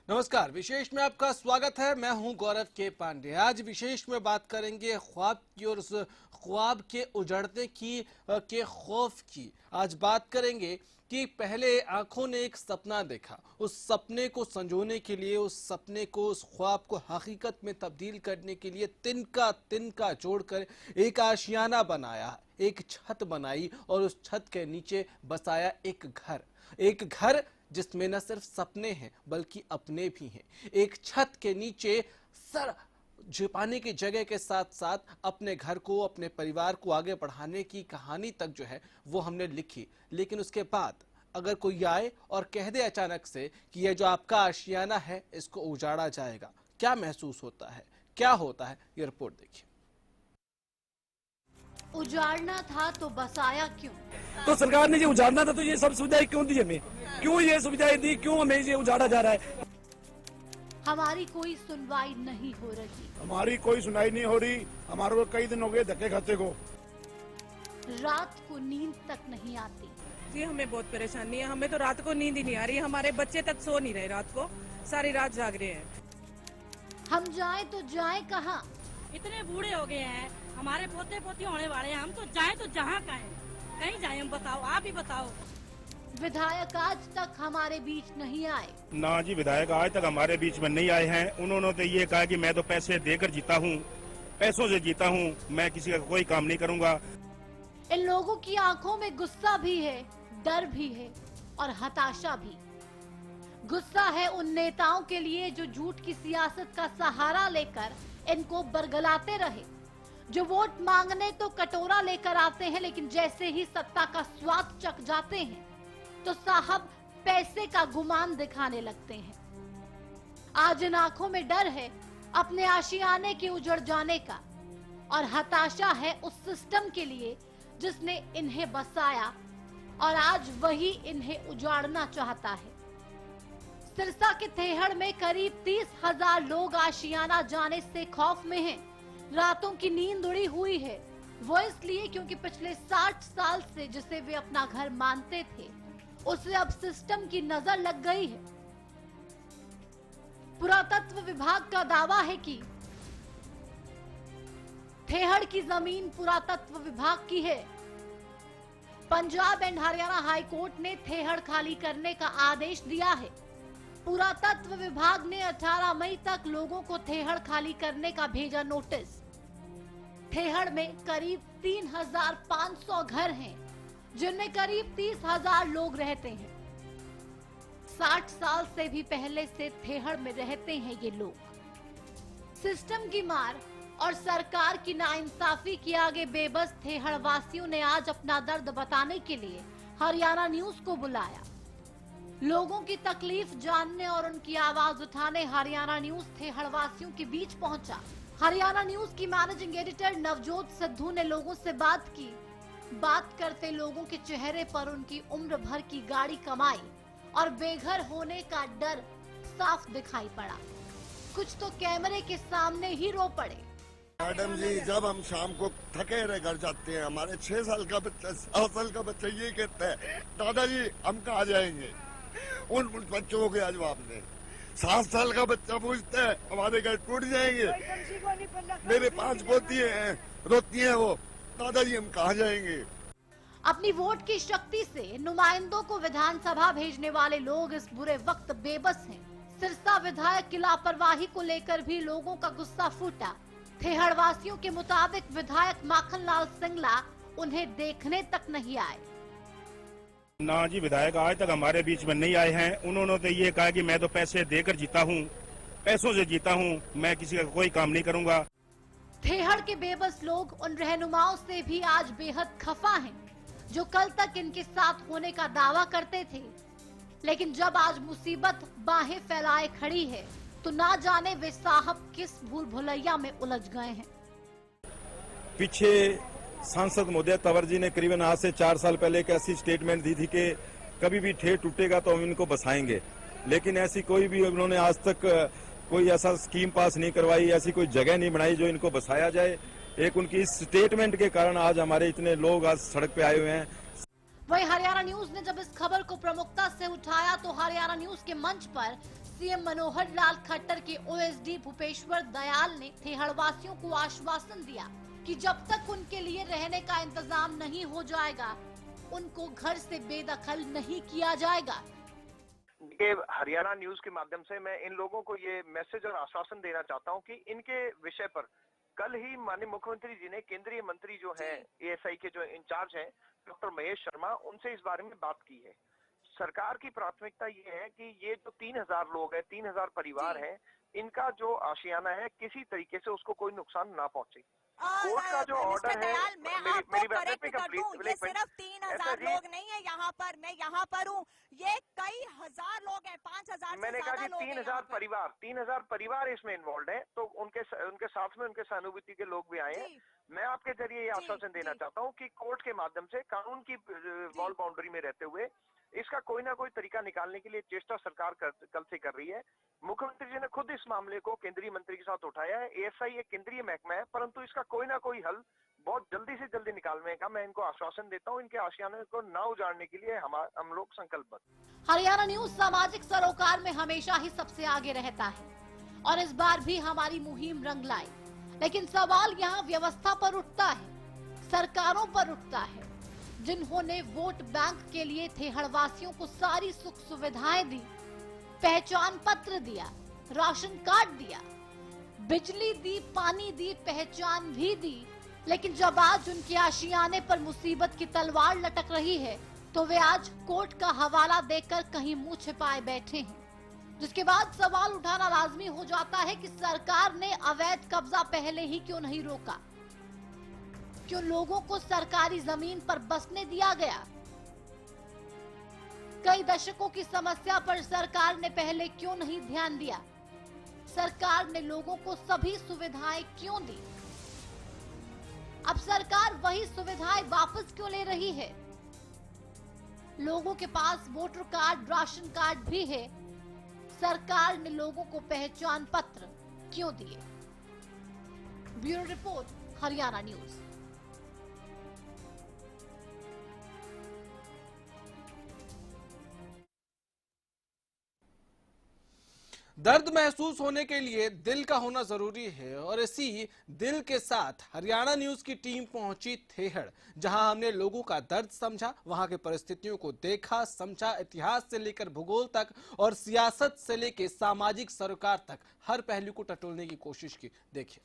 नमस्कार, विशेष में आपका स्वागत है। मैं हूं गौरव के पांडे। आज विशेष में बात करेंगे ख्वाब की और उस ख्वाब के उजड़ने की के खौफ की। आज बात करेंगे कि पहले आंखों ने एक सपना देखा, उस सपने को संजोने के लिए, उस सपने को, उस ख्वाब को हकीकत में तब्दील करने के लिए तिनका जोड़कर एक आशियाना बनाया, एक छत बनाई और उस छत के नीचे बसाया एक घर जिसमें न सिर्फ सपने हैं बल्कि अपने भी हैं। एक छत के नीचे सर झुकाने की जगह के साथ साथ अपने घर को, अपने परिवार को आगे बढ़ाने की कहानी तक जो है वो हमने लिखी। लेकिन उसके बाद अगर कोई आए और कह दे अचानक से कि यह जो आपका आशियाना है इसको उजाड़ा जाएगा, क्या महसूस होता है, क्या होता है, ये रिपोर्ट देखिए। उजाड़ना था तो बसाया क्यों? तो सरकार ने ये उजाड़ना था तो ये सब सुविधाएं क्यों दी हमें? क्यों ये सुविधाएं दी? क्यों हमें ये उजाड़ा जा रहा है? हमारी कोई सुनवाई नहीं हो रही। हमारी कोई सुनाई नहीं हो रही। हमारे को कई दिन हो गए धक्के खाते को। रात को नींद तक नहीं आती। जी हमें बहुत परेशानी है। हमें तो रात को नींद ही नहीं आ रही। हमारे बच्चे तक सो नहीं रहे, रात को सारी रात जाग रहे हैं। हम जाएं तो जाएं कहाँ? इतने बूढ़े हो गए हैं, हमारे पोते पोती होने वाले हैं, हम तो जाएं तो जहाँ कहीं जाएं, हम बताओ, आप ही बताओ। विधायक आज तक हमारे बीच नहीं आए। ना जी, विधायक आज तक हमारे बीच में नहीं आए हैं। उन्होंने तो ये कहा कि मैं तो पैसे देकर जीता हूँ, पैसों से जीता हूँ, मैं किसी का कोई काम नहीं करूँगा। इन लोगों की आंखों में गुस्सा भी है, डर भी है और हताशा भी। गुस्सा है उन नेताओं के लिए जो झूठ की सियासत का सहारा लेकर इनको बरगलाते रहे, जो वोट मांगने तो कटोरा लेकर आते हैं लेकिन जैसे ही सत्ता का स्वाद चख जाते हैं तो साहब पैसे का गुमान दिखाने लगते हैं। आज इन आंखों में डर है अपने आशियाने के उजड़ जाने का और हताशा है उस सिस्टम के लिए जिसने इन्हें बसाया और आज वही इन्हें उजाड़ना चाहता है। सिरसा के थेहड़ में करीब 30,000 लोग आशियाना जाने से खौफ में हैं। रातों की नींद उड़ी हुई है, वो इसलिए क्योंकि पिछले 60 साल से जिसे वे अपना घर मानते थे उसे अब सिस्टम की नजर लग गई है। पुरातत्व विभाग का दावा है कि थेहड़ की जमीन पुरातत्व विभाग की है। Punjab and Haryana high court ने थेहड़ खाली करने का आदेश दिया है। पुरातत्व विभाग ने 18 मई तक लोगों को थेहड़ खाली करने का भेजा नोटिस। थेहड़ में करीब 3,500 घर हैं, जिनमें करीब 30,000 लोग रहते हैं। 60 साल से भी पहले से थेहड़ में रहते हैं ये लोग। सिस्टम की मार और सरकार की नाइंसाफी के आगे बेबस थेहड़ वासियों ने आज अपना दर्द बताने के लिए हरियाणा न्यूज को बुलाया। लोगों की तकलीफ जानने और उनकी आवाज उठाने हरियाणा न्यूज थेहड़ वासियों के बीच पहुंचा। हरियाणा न्यूज की मैनेजिंग एडिटर नवजोत सिद्धू ने लोगों से बात की। बात करते लोगों के चेहरे पर उनकी उम्र भर की गाड़ी कमाई और बेघर होने का डर साफ दिखाई पड़ा। कुछ तो कैमरे के सामने ही रो पड़े। मैडम जी, जब हम शाम को थके रह घर जाते हैं, हमारे 6 साल का बच्चा, 7 साल का बच्चा ये कहता है, दादाजी हम कहाँ जाएंगे? उन बच्चों को क्या जवाब दें? 7 साल का बच्चा पूछता है हमारे घर टूट जाएंगे। मेरे 5 पोतियां हैं, रोती हैं वो, दादाजी हम कहाँ जाएंगे? अपनी वोट की शक्ति से नुमाइंदों को विधानसभा भेजने वाले लोग इस बुरे वक्त बेबस हैं। सिरसा विधायक की लापरवाही को लेकर भी लोगों का गुस्सा फूटा। थेहड़ वासियों के मुताबिक विधायक माखनलाल सिंगला उन्हें देखने तक नहीं आए। ना जी, विधायक आज तक हमारे बीच में नहीं आए हैं। उन्होंने तो ये कहा कि मैं तो पैसे देकर जीता हूँ, पैसों से जीता हूँ, मैं किसी का कोई काम नहीं करूँगा। थेहड़ के बेबस लोग उन रहनुमाओं से भी आज बेहद खफा हैं, जो कल तक इनके साथ होने का दावा करते थे, लेकिन जब आज मुसीबत बाहें फैलाए खड़ी है तो ना जाने वे साहब किस भूल भुलैया में उलझ गए हैं। पीछे सांसद महोदय तंवर जी ने करीबन आज से 4 साल पहले एक ऐसी स्टेटमेंट दी थी कि कभी भी ठेठ टूटेगा तो हम इनको बसाएंगे। लेकिन ऐसी कोई भी उन्होंने आज तक कोई ऐसा स्कीम पास नहीं करवाई, ऐसी कोई जगह नहीं बनाई जो इनको बसाया जाए। एक उनकी इस स्टेटमेंट के कारण आज हमारे इतने लोग आज सड़क पे आए हुए हैं। वहीं हरियाणा न्यूज ने जब इस खबर को प्रमुखता से उठाया तो हरियाणा न्यूज के मंच पर सीएम मनोहर लाल खट्टर के ओएसडी भूपेश्वर दयाल ने थेहड़वासियों को आश्वासन दिया कि जब तक उनके लिए रहने का इंतजाम नहीं हो जाएगा, उनको घर से बेदखल नहीं किया जाएगा। देखिए, हरियाणा न्यूज के माध्यम से मैं इन लोगों को ये मैसेज और आश्वासन देना चाहता हूं कि इनके विषय पर कल ही माननीय मुख्यमंत्री जी ने केंद्रीय मंत्री जो हैं एएसआई के जो इंचार्ज हैं डॉक्टर महेश शर्मा, उनसे इस बारे में बात की है। सरकार की प्राथमिकता ये है कि ये जो 3000 लोग हैं, 3000 परिवार हैं, इनका जो आशियाना है किसी तरीके से उसको कोई नुकसान ना पहुंचे। कोर्ट का जो ऑर्डर है, मेरी बात ये सिर्फ 3000 लोग नहीं है यहाँ पर, मैं यहाँ पर हूँ, ये कई हजार लोग हैं, 5000 मैंने कहा कि 3000 परिवार इसमें इन्वॉल्व हैं, तो उनके साथ में उनके सहानुभूति के लोग भी आए हैं। मैं आपके जरिए ये आश्वासन देना चाहता हूँ कि कोर्ट के माध्यम से कानून की वॉल बाउंड्री में रहते हुए इसका कोई ना कोई तरीका निकालने के लिए चेष्टा सरकार कल से कर रही है। मुख्यमंत्री जी ने खुद इस मामले को केंद्रीय मंत्री के साथ उठाया है। एएसआई एक केंद्रीय महकमा है, परंतु इसका कोई ना कोई हल बहुत जल्दी से जल्दी निकालने का मैं इनको आश्वासन देता हूँ। इनके आशियाने को ना उजाड़ने के लिए हम लोग संकल्पबद्ध। हरियाणा न्यूज सामाजिक सरोकार में हमेशा ही सबसे आगे रहता है और इस बार भी हमारी मुहिम रंग लाई, लेकिन सवाल यहाँ व्यवस्था पर उठता है, सरकारों पर उठता है, जिन्होंने वोट बैंक के लिए थेहड़वासियों को सारी सुख सुविधाएं दी, पहचान पत्र दिया, राशन कार्ड दिया, बिजली दी, पानी दी, पहचान भी दी, लेकिन जब आज उनके आशियाने पर मुसीबत की तलवार लटक रही है तो वे आज कोर्ट का हवाला देकर कहीं मुंह छिपाए बैठे हैं। जिसके बाद सवाल उठाना लाजमी हो जाता है कि सरकार ने अवैध कब्जा पहले ही क्यों नहीं रोका, क्यों लोगों को सरकारी जमीन पर बसने दिया गया। कई दशकों की समस्या पर सरकार ने पहले क्यों नहीं ध्यान दिया, सरकार ने लोगों को सभी सुविधाएं क्यों दी, अब सरकार वही सुविधाएं वापस क्यों ले रही है। लोगों के पास वोटर कार्ड, राशन कार्ड भी है, सरकार ने लोगों को पहचान पत्र क्यों दिए। Bureau report, Haryana news. दर्द महसूस होने के लिए दिल का होना जरूरी है और इसी दिल के साथ हरियाणा न्यूज की टीम पहुंची थेहड़, जहां हमने लोगों का दर्द समझा, वहां की परिस्थितियों को देखा, समझा, इतिहास से लेकर भूगोल तक और सियासत से लेकर सामाजिक सरोकार तक हर पहलू को टटोलने की कोशिश की। देखिए,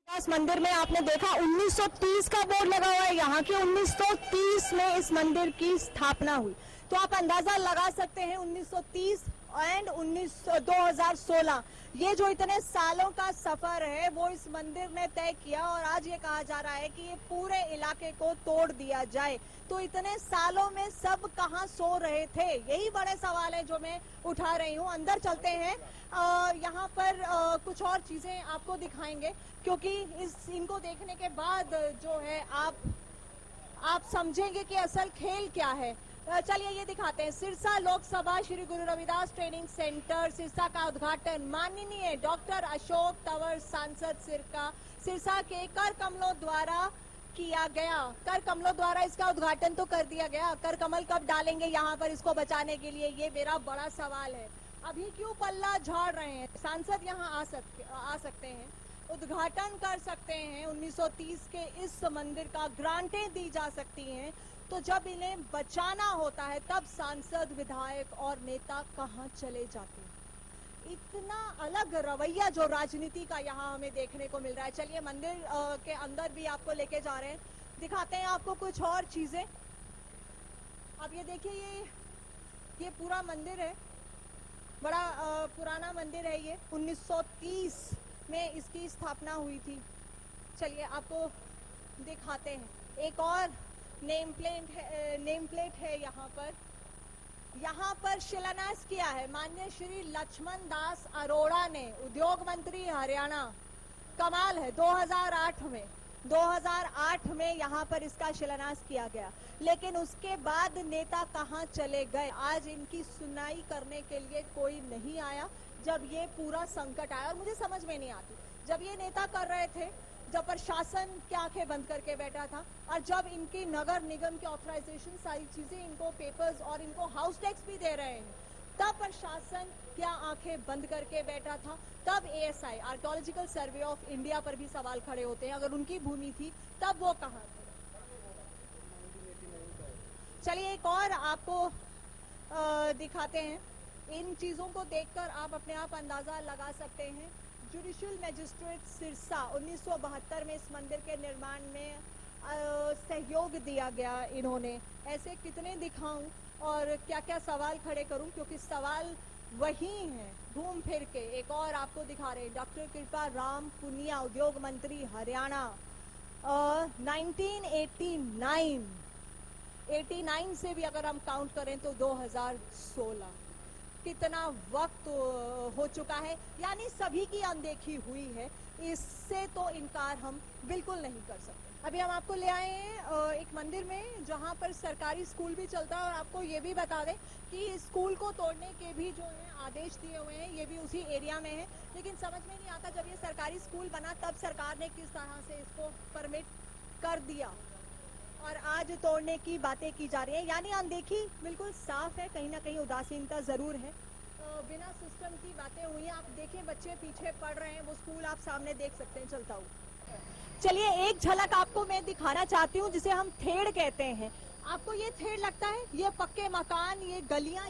इस मंदिर में आपने देखा 1930 का बोर्ड लगा हुआ है, यहाँ के 1930 में इस मंदिर की स्थापना हुई, तो आप अंदाजा लगा सकते हैं 1930 एंड 2016 ये जो इतने सालों का सफर है वो इस मंदिर ने तय किया और आज ये कहा जा रहा है कि ये पूरे इलाके को तोड़ दिया जाए। तो इतने सालों में सब कहां सो रहे थे, यही बड़े सवाल है जो मैं उठा रही हूं। अंदर चलते हैं, यहाँ पर कुछ और चीजें आपको दिखाएंगे क्योंकि इनको देखने के बाद जो है आप समझेंगे कि असल खेल क्या है। चलिए ये दिखाते हैं। सिरसा लोकसभा श्री गुरु रविदास ट्रेनिंग सेंटर सिरसा का उद्घाटन माननीय डॉक्टर अशोक तंवर सांसद सिरसा के कर कमलों द्वारा किया गया। कर कमलों द्वारा इसका उद्घाटन तो कर दिया गया, कर कमल कब डालेंगे यहाँ पर इसको बचाने के लिए, ये मेरा बड़ा सवाल है। अभी क्यों पल्ला झाड़ रहे हैं? सांसद यहाँ आ सकते हैं, उद्घाटन कर सकते हैं, 1930 के इस मंदिर का ग्रांटें दी जा सकती हैं, तो जब इन्हें बचाना होता है तब सांसद, विधायक और नेता कहां चले जाते हैं। इतना अलग रवैया जो राजनीति का यहाँ हमें देखने को मिल रहा है। चलिए मंदिर के अंदर भी आपको लेके जा रहे हैं, दिखाते हैं आपको कुछ और चीजें। अब ये देखिए, ये पूरा मंदिर है, बड़ा पुराना मंदिर है ये, 1930 में इसकी स्थापना हुई थी। चलिए आपको दिखाते हैं। एक और नेम प्लेट है यहाँ पर शिलान्यास किया है माननीय श्री लक्ष्मण दास अरोड़ा ने, उद्योग मंत्री हरियाणा। कमाल है, 2008 में 2008 में यहाँ पर इसका शिलान्यास किया गया, लेकिन उसके बाद नेता कहाँ चले गए? आज इनकी सुनवाई करने के लिए कोई नहीं आया जब ये पूरा संकट आया। और मुझे समझ में नहीं आती, जब ये नेता कर रहे थे, जब प्रशासन की आंखें बंद करके बैठा था, और जब इनकी नगर निगम की ऑथराइजेशन सारी चीजें, इनको पेपर्स और इनको हाउस टैक्स भी दे रहे हैं, तब प्रशासन क्या आंखें बंद करके बैठा था? तब ASI archaeological survey of India पर भी सवाल खड़े होते हैं। अगर उनकी भूमि थी तब वो कहाँ थे? चलिए एक और आपको दिखाते हैं। इन चीजों को देखकर आप अपने आप अंदाजा लगा सकते हैं। जुडिशियल मैजिस्ट्रेट सिरसा 1972 में इस मंदिर के निर्माण में सहयोग दिया गया इन्होंने। ऐसे कितने दिखाऊं और क्या क्या सवाल खड़े करूं, क्योंकि सवाल वही हैं घूम फिर के। एक और आपको दिखा रहे हैं, डॉक्टर कृपा राम पुनिया, उद्योग मंत्री हरियाणा, 1989 से भी अगर हम काउंट करें तो 2016, कितना वक्त हो चुका है, यानी सभी की अनदेखी हुई है। इससे तो इनकार हम बिल्कुल नहीं कर सकते। अभी हम आपको ले आए हैं एक मंदिर में जहां पर सरकारी स्कूल भी चलता है, और आपको ये भी बता दें कि स्कूल को तोड़ने के भी जो है आदेश दिए हुए हैं, ये भी उसी एरिया में है। लेकिन समझ में नहीं आता, जब ये सरकारी स्कूल बना तब सरकार ने किस तरह से इसको परमिट कर दिया, और आज तोड़ने की बातें की जा रही है। यानी अनदेखी बिल्कुल साफ है, कहीं ना कहीं उदासीनता जरूर है। बिना सिस्टम की बातें हुई हैं। आप देखें, बच्चे पीछे पढ़ रहे हैं, वो स्कूल आप सामने देख सकते हैं चलता हुआ। चलिए एक झलक आपको मैं दिखाना चाहती हूँ, जिसे हम थेड़ कहते हैं। आपको ये थेड़ लगता है? ये पक्के मकान, ये गलियां,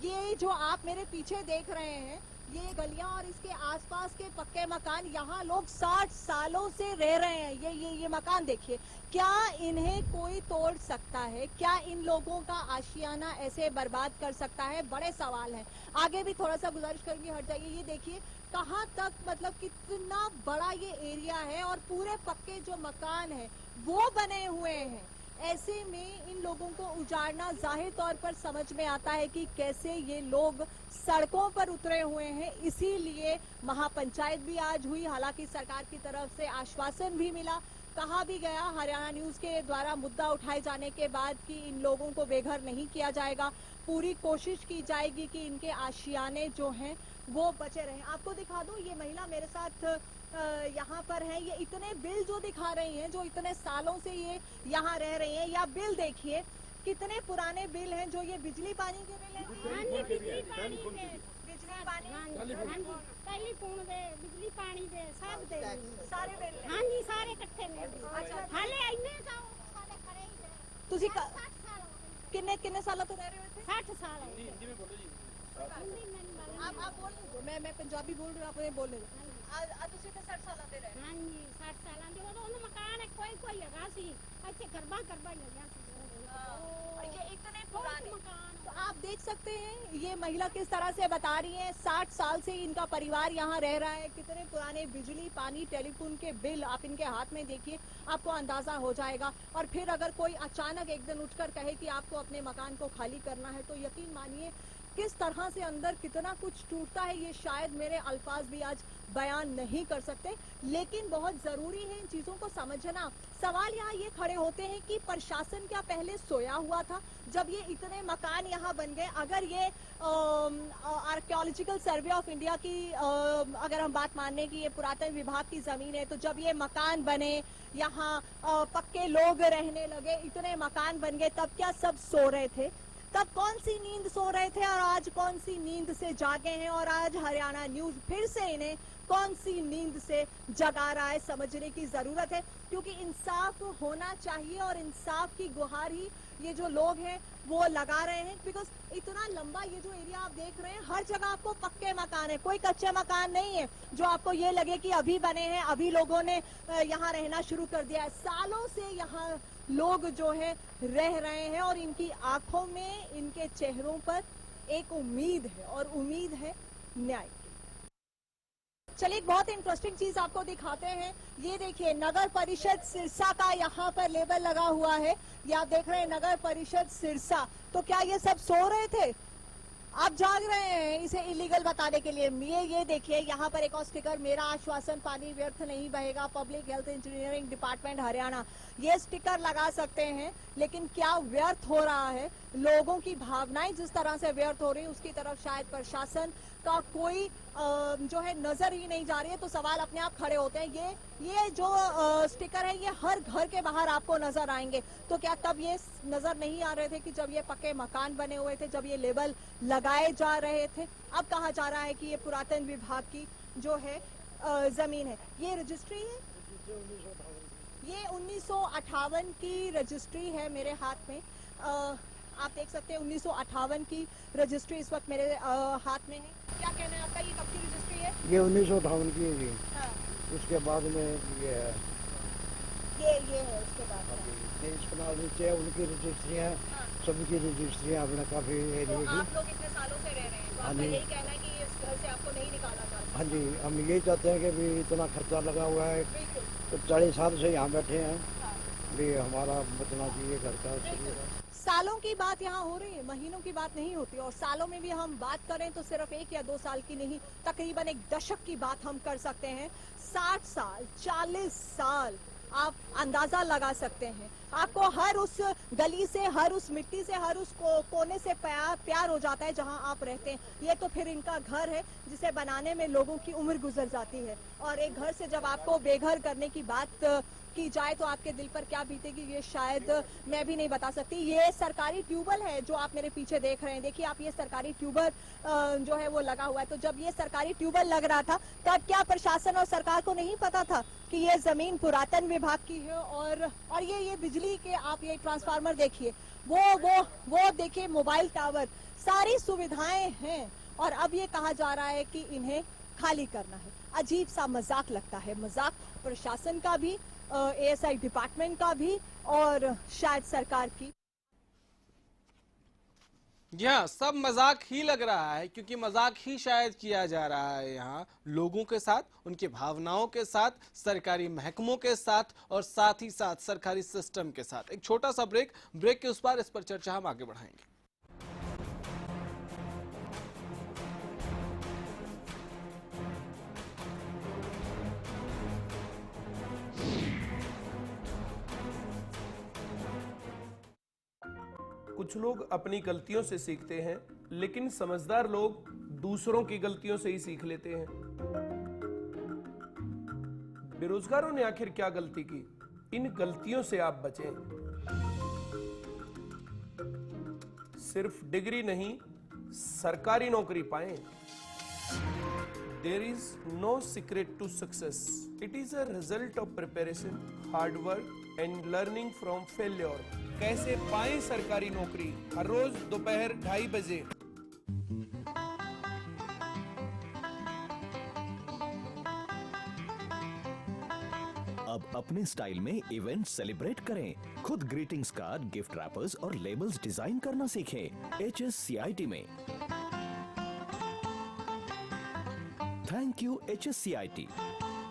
ये जो आप मेरे पीछे देख रहे हैं, ये गलियां और इसके आसपास के पक्के मकान, यहाँ लोग 60 सालों से रह रहे हैं। ये मकान देखिए, क्या इन्हें कोई तोड़ सकता है? क्या इन लोगों का आशियाना ऐसे बर्बाद कर सकता है? बड़े सवाल हैं। आगे भी थोड़ा सा गुजारिश करूंगी, हट जाइए। ये देखिए कहाँ तक, मतलब कितना बड़ा ये एरिया है, और पूरे पक्के जो मकान है वो बने हुए हैं। ऐसे में इन लोगों को उजाड़ना जाहिर तौर पर समझ में आता है कि कैसे ये लोग सड़कों पर उतरे हुए हैं। इसीलिए महापंचायत भी आज हुई, हालांकि सरकार की तरफ से आश्वासन भी मिला। कहा भी गया हरियाणा न्यूज के द्वारा मुद्दा उठाए जाने के बाद कि इन लोगों को बेघर नहीं किया जाएगा, पूरी कोशिश की जाएगी कि इनके आशियाने जो हैं वो बचे रहें। आपको दिखा दूं, ये महिला मेरे साथ यहाँ पर है। ये इतने बिल जो दिखा रही हैं, जो इतने सालों से ये यहाँ रह रही हैं, या बिल देखिए कितने पुराने बिल हैं। जो ये बिजली पानी के बिल हैं, बिजली पानी दे, टेलीफोन दे, बिजली पानी दे, सब दे, सारे बिल हैं। हाँ जी, सारे इकट्ठे ने। हाले इन्ने का सारे खड़े ही दे। ਤੁਸੀਂ 60 साल हो गए। किन्ने सालों तो रह रहे हो थे? 60 साल है। हिंदी में आप बोल दो, मैं पंजाबी बोल रही हूँ, आप बोल रहे हो। ਤੁਸੀਂ ਤੇ 60 ਸਾਲਾਂ ਦੇ ਰਹੇ। हाँ जी, 60 साल ਦੇ ਉਦੋਂ मकान कोई ਹੈਗਾ ਸੀ, ਇੱਥੇ ਕਰਬਾ ਹੀ ਲੱਗਿਆ ਸੀ। और ये इतने पुराने मकान, तो आप देख सकते हैं ये महिला किस तरह से बता रही है। 60 साल से इनका परिवार यहाँ रह रहा है। कितने पुराने बिजली पानी टेलीफोन के बिल आप इनके हाथ में देखिए, आपको अंदाजा हो जाएगा। और फिर अगर कोई अचानक एक दिन उठकर कहे कि आपको अपने मकान को खाली करना है, तो यकीन मानिए किस तरह से अंदर कितना कुछ टूटता है, ये शायद मेरे अल्फाज भी आज बयान नहीं कर सकते। लेकिन बहुत जरूरी है इन चीजों को समझना। सवाल यहाँ ये खड़े होते हैं कि प्रशासन क्या पहले सोया हुआ था जब ये इतने मकान यहाँ बन गए? अगर ये आर्कियोलॉजिकल सर्वे ऑफ इंडिया की अगर हम बात मानने की ये पुरातन विभाग की जमीन है, तो जब ये मकान बने, यहाँ पक्के लोग रहने लगे, इतने मकान बन गए, तब क्या सब सो रहे थे? तब कौन सी नींद सो रहे थे और आज कौन सी नींद से जागे हैं? और आज हरियाणा न्यूज फिर से इन्हें कौन सी नींद से जगा रहा है, समझने की जरूरत है। क्योंकि इंसाफ होना चाहिए, और इंसाफ की गुहार ही ये जो लोग हैं वो लगा रहे हैं। बिकॉज इतना लंबा ये जो एरिया आप देख रहे हैं, हर जगह आपको पक्के मकान है, कोई कच्चे मकान नहीं है जो आपको ये लगे कि अभी बने हैं, अभी लोगों ने यहाँ रहना शुरू कर दिया है। सालों से यहाँ लोग जो है रह रहे हैं, और इनकी आंखों में, इनके चेहरों पर एक उम्मीद है, और उम्मीद है न्याय की। चलिए एक बहुत इंटरेस्टिंग चीज आपको दिखाते हैं। ये देखिए, नगर परिषद सिरसा का यहाँ पर लेबल लगा हुआ है। ये आप देख रहे हैं, नगर परिषद सिरसा। तो क्या ये सब सो रहे थे? आप जाग रहे हैं इसे इलीगल बताने के लिए। ये देखिए, यहाँ पर एक और स्टिकर, मेरा आश्वासन पानी व्यर्थ नहीं बहेगा, public health engineering department Haryana. ये स्टिकर लगा सकते हैं, लेकिन क्या व्यर्थ हो रहा है? लोगों की भावनाएं जिस तरह से व्यर्थ हो रही है उसकी तरफ शायद प्रशासन का कोई जो है नजर ही नहीं जा रही है। तो सवाल अपने आप खड़े होते हैं। ये जो स्टिकर है ये हर घर के बाहर आपको नजर आएंगे। तो क्या तब ये नजर नहीं आ रहे थे कि जब ये पक्के मकान बने हुए थे, जब ये लेबल लगाए जा रहे थे? अब कहा जा रहा है कि ये पुरातन विभाग की जो है जमीन है। ये रजिस्ट्री है, ये 1958 की रजिस्ट्री है मेरे हाथ में। आप देख सकते हैं 1958 की रजिस्ट्री इस वक्त मेरे हाथ में है। क्या कहना है आपका, ये कब की रजिस्ट्री है? ये 1958 की है जी। हाँ। उसके बाद में ये है, ये है उसके बाद इसके बाद नीचे उनकी रजिस्ट्री है। हाँ। सभी की रजिस्ट्री अपने काफी एरिया तो की। आप लोग इतने सालों से रह रहे हैं, तो आपका यही कहना है कि इस घर से आपको नहीं निकाला जा सकता? हाँ जी, हम यही चाहते हैं कि भी इतना खर्चा लगा हुआ है, तो 40 साल से यहाँ बैठे हैं, भी हमारा बचना चाहिए घर का। सालों की बात यहाँ हो रही है, महीनों की बात नहीं होती। और सालों में भी हम बात करें तो सिर्फ 1 या 2 साल की नहीं, तकरीबन 1 दशक की बात हम कर सकते हैं। 60 साल, 40 साल आप अंदाजा लगा सकते हैं। आपको हर उस गली से, हर उस मिट्टी से, हर उस कोने से प्यार हो जाता है जहां आप रहते हैं। ये तो फिर इनका घर है जिसे बनाने में लोगों की उम्र गुजर जाती है। और एक घर से जब आपको बेघर करने की बात की जाए तो आपके दिल पर क्या बीतेगी ये शायद मैं भी नहीं बता सकती। ये सरकारी ट्यूबवेल है जो आप मेरे पीछे देख रहे हैं। देखिए आप, ये सरकारी ट्यूबवेल जो है वो लगा हुआ है। तो जब ये सरकारी ट्यूबवेल लग रहा था तब क्या प्रशासन और सरकार को नहीं पता था कि ये जमीन पुरातन विभाग की है? और ये बिजली के आप ये ट्रांसफार्मर देखिए, वो देखिए, मोबाइल टावर, सारी सुविधाएं हैं। और अब ये कहा जा रहा है कि इन्हें खाली करना है। अजीब सा मजाक लगता है, मजाक प्रशासन का भी, एएसआई डिपार्टमेंट का भी और शायद सरकार की। यह सब मजाक ही लग रहा है, क्योंकि मजाक ही शायद किया जा रहा है यहाँ लोगों के साथ, उनकी भावनाओं के साथ, सरकारी महकमों के साथ और साथ ही साथ सरकारी सिस्टम के साथ। एक छोटा सा ब्रेक के उस पार इस पर चर्चा हम आगे बढ़ाएंगे। कुछ लोग अपनी गलतियों से सीखते हैं, लेकिन समझदार लोग दूसरों की गलतियों से ही सीख लेते हैं। बेरोजगारों ने आखिर क्या गलती की? इन गलतियों से आप बचें। सिर्फ डिग्री नहीं, सरकारी नौकरी पाएं। There is no secret to success. It is a result of preparation, hard work and learning from failure. कैसे पाएं सरकारी नौकरी? हर रोज दोपहर 2:30 बजे। अब अपने स्टाइल में इवेंट सेलिब्रेट करें। खुद ग्रीटिंग्स कार्ड, गिफ्ट रैपर्स और लेबल्स डिजाइन करना सीखें HSCIT में। Thank you HSCIT।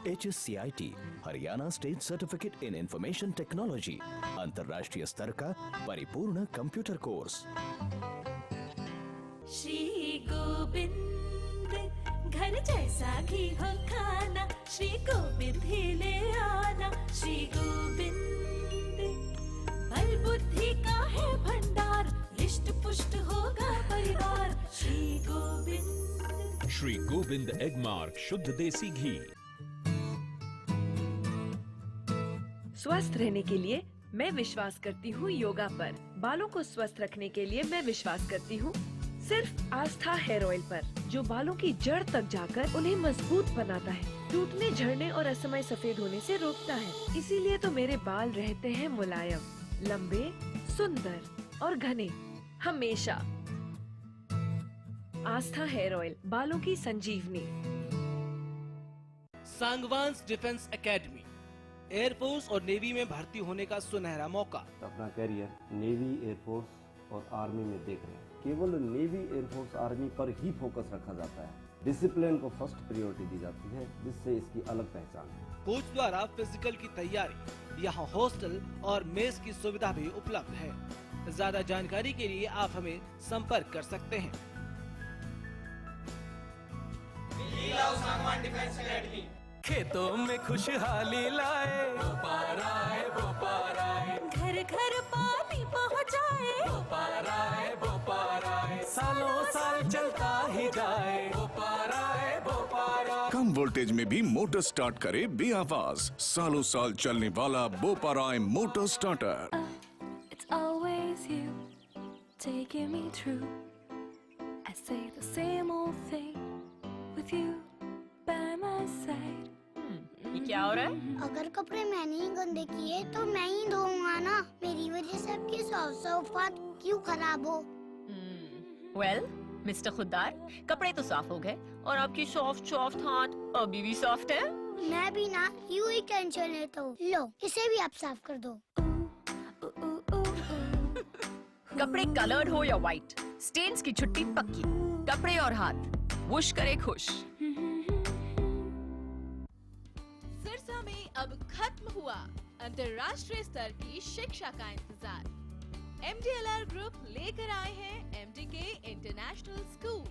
HSCIT Haryana state certificate in information technology, अंतर्राष्ट्रीय स्तर का परिपूर्ण कंप्यूटर कोर्स। श्री गोविंद घर जैसा घी हो खाना, श्री गोविंद ही ले आना। श्री गोविंद बल बुद्धि का है भंडार, रिष्ट पुष्ट होगा परिवार। श्री गोविंद। श्री गोविंद एग मार्क शुद्ध देसी घी। स्वस्थ रहने के लिए मैं विश्वास करती हूँ योगा पर। बालों को स्वस्थ रखने के लिए मैं विश्वास करती हूँ सिर्फ आस्था हेयर ऑयल पर, जो बालों की जड़ तक जाकर उन्हें मजबूत बनाता है, टूटने, झड़ने और असमय सफेद होने से रोकता है। इसीलिए तो मेरे बाल रहते हैं मुलायम, लंबे, सुंदर और घने हमेशा। आस्था हेयर ऑयल, बालों की संजीवनी। सांगवान्स डिफेंस एकेडमी, एयरफोर्स और नेवी में भर्ती होने का सुनहरा मौका। अपना करियर नेवी, एयरफोर्स और आर्मी में देख रहे हैं। केवल नेवी, एयरफोर्स, आर्मी पर ही फोकस रखा जाता है। डिसिप्लिन को फर्स्ट प्रायोरिटी दी जाती है, जिससे इसकी अलग पहचान है। कोच द्वारा फिजिकल की तैयारी, यहाँ हॉस्टल और मेस की सुविधा भी उपलब्ध है। ज्यादा जानकारी के लिए आप हमें संपर्क कर सकते हैं। खिलाओ सामान डिफेंस एकेडमी। खेतों में खुशहाली लाए, बोपार आए, बोपार आए। घर घर पानी पहुँचाए, बोपार आए, बोपार आए। सालों साल चलता ही जाए, बोपार आए, बोपार आए। कम वोल्टेज में भी मोटर स्टार्ट करे बेआवाज, सालों साल चलने वाला बोपार आए motor starter. It's always you taking me through. I say the same old thing with you by my side. ये क्या हो रहा है? अगर कपड़े मैंने ही गंदे किए तो मैं ही धोऊंगा ना। मेरी वजह से आपके सॉफ्ट क्यों खराब हो? वेल मिस्टर खुद्दार, कपड़े तो साफ हो गए और आपकी सॉफ्ट हाथ अभी भी सॉफ्ट है। मैं भी ना यूं ही टेंशन लेता हूँ। लो इसे भी आप साफ कर दो। कपड़े कलर्ड हो या व्हाइट, स्टेन्स की छुट्टी पक्की। कपड़े और हाथ वुश करे खुश। सिरसा में अब खत्म हुआ अंतर्राष्ट्रीय स्तर की शिक्षा का इंतजार। MDLR ग्रुप लेकर आए हैं MDK इंटरनेशनल स्कूल।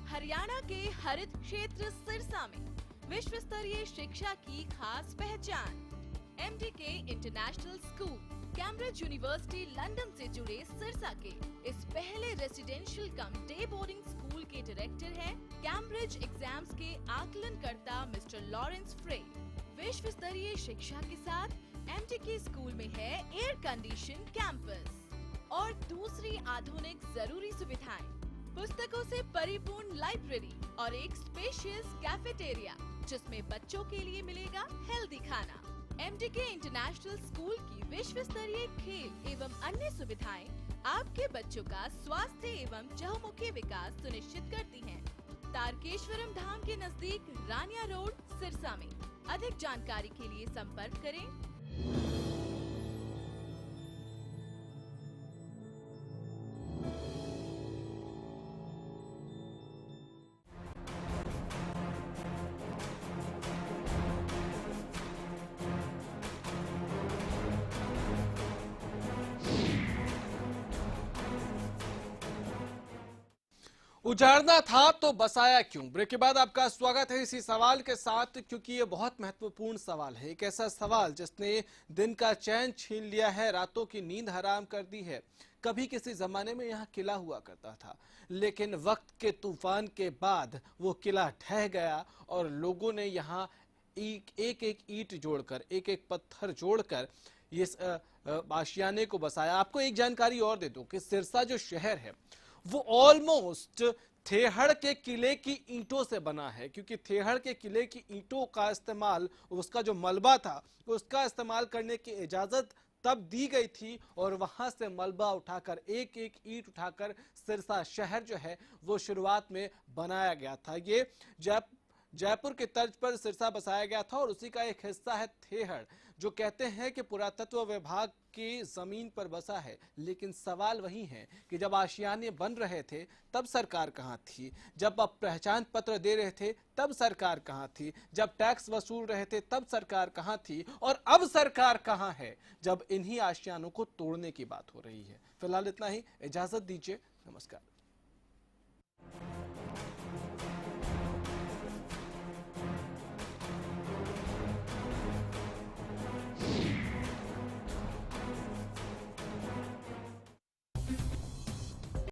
हरियाणा के हरित क्षेत्र सिरसा में विश्व स्तरीय शिक्षा की खास पहचान। MDK international school Cambridge university London से जुड़े सिरसा के इस पहले रेसिडेंशियल कम डे बोर्डिंग स्कूल के डायरेक्टर हैं कैम्ब्रिज एग्जाम्स के आकलनकर्ता मिस्टर लॉरेंस फ्रे। विश्व स्तरीय शिक्षा के साथ MDK स्कूल में है एयर कंडीशन कैंपस और दूसरी आधुनिक जरूरी सुविधाएं, पुस्तकों से परिपूर्ण लाइब्रेरी और एक स्पेशियस कैफेटेरिया जिसमें बच्चों के लिए मिलेगा हेल्दी खाना। MDK इंटरनेशनल स्कूल की विश्व स्तरीय खेल एवं अन्य सुविधाएं आपके बच्चों का स्वास्थ्य एवं चहुमुखी विकास सुनिश्चित करती हैं। तारकेश्वरम धाम के नजदीक रानिया रोड सिरसा में। अधिक जानकारी के लिए संपर्क करें। उजाड़ना था तो बसाया क्यों? ब्रेक के बाद आपका स्वागत है इसी सवाल के साथ, क्योंकि ये बहुत महत्वपूर्ण सवाल है। एक ऐसा सवाल जिसने दिन का चैन छीन लिया है, रातों की नींद हराम कर दी है। कभी किसी जमाने में यहाँ किला हुआ करता था, लेकिन वक्त के तूफान के बाद वो किला ढह गया और लोगों ने यहाँ एक एक ईंट जोड़कर, एक एक पत्थर जोड़कर इस आशियाने को बसाया। आपको एक जानकारी और दे दूं कि सिरसा जो शहर है वो ऑलमोस्ट थेहड़ के किले की ईंटों से बना है, क्योंकि थेहड़ के किले की ईंटों का इस्तेमाल, उसका जो मलबा था उसका इस्तेमाल करने की इजाजत तब दी गई थी और वहां से मलबा उठाकर, एक एक ईंट उठाकर सिरसा शहर जो है वो शुरुआत में बनाया गया था। ये जयपुर के तर्ज पर सिरसा बसाया गया था और उसी का एक हिस्सा है थेहड़, जो कहते हैं कि पुरातत्व विभाग की जमीन पर बसा है। लेकिन सवाल वही है कि जब आशियाने बन रहे थे तब सरकार कहां थी? जब अब पहचान पत्र दे रहे थे तब सरकार कहां थी? जब टैक्स वसूल रहे थे तब सरकार कहां थी? और अब सरकार कहां है जब इन्हीं आशियानों को तोड़ने की बात हो रही है? फिलहाल इतना ही, इजाजत दीजिए, नमस्कार।